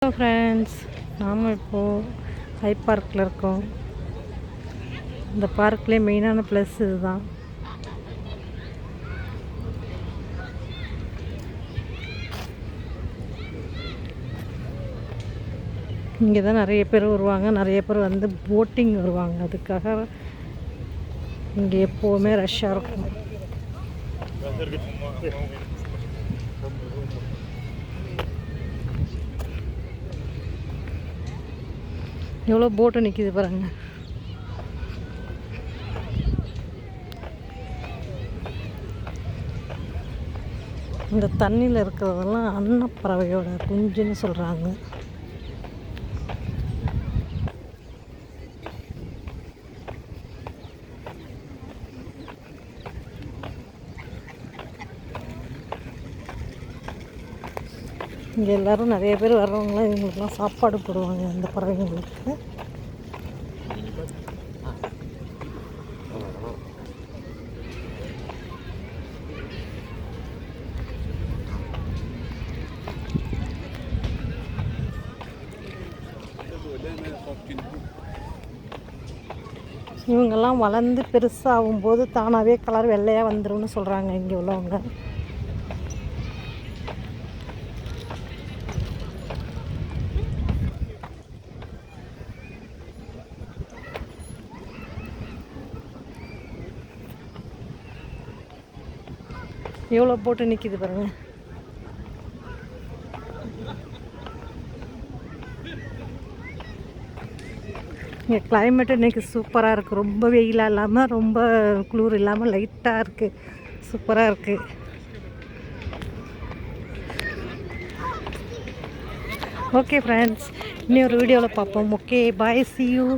Hello friends, நாம் இப்போது high பார்க்கில் இருக்கோம். இந்த பார்க்லேயே மெயினான ப்ளஸ் இதுதான். இங்கே தான் நிறைய பேர் வருவாங்க. நிறைய பேர் வந்து போட்டிங் வருவாங்க. அதுக்காக இங்கே எப்போவுமே ரஷ்ஷாக இருக்கும். எவ்வளோ போட்டு நிற்கிது பாருங்க. இந்த தண்ணியில் இருக்கிறதெல்லாம் அன்னப்பறவையோட குஞ்சுன்னு சொல்கிறாங்க. இங்கே எல்லோரும் நிறைய பேர் வர்றவங்களாம் இவங்களுக்குலாம் சாப்பாடு போடுவாங்க இந்த பறவைங்களுக்கு. இவங்கெல்லாம் வளர்ந்து பெருசாகும் போது தானாகவே கலர் வெள்ளையாக வந்துரும்னு சொல்கிறாங்க இங்கே உள்ளவங்க. எவ்வளோ போட்டு நிற்கிது பாருங்க. இங்கே கிளைமேட்டு இன்றைக்கி சூப்பராக இருக்குது. ரொம்ப வெயிலாக இல்லாமல் ரொம்ப குளிர் இல்லாமல் லைட்டாக இருக்குது. சூப்பராக இருக்குது. ஓகே ஃப்ரெண்ட்ஸ், இன்னொரு வீடியோவில் பார்ப்போம். Okay, bye, see you.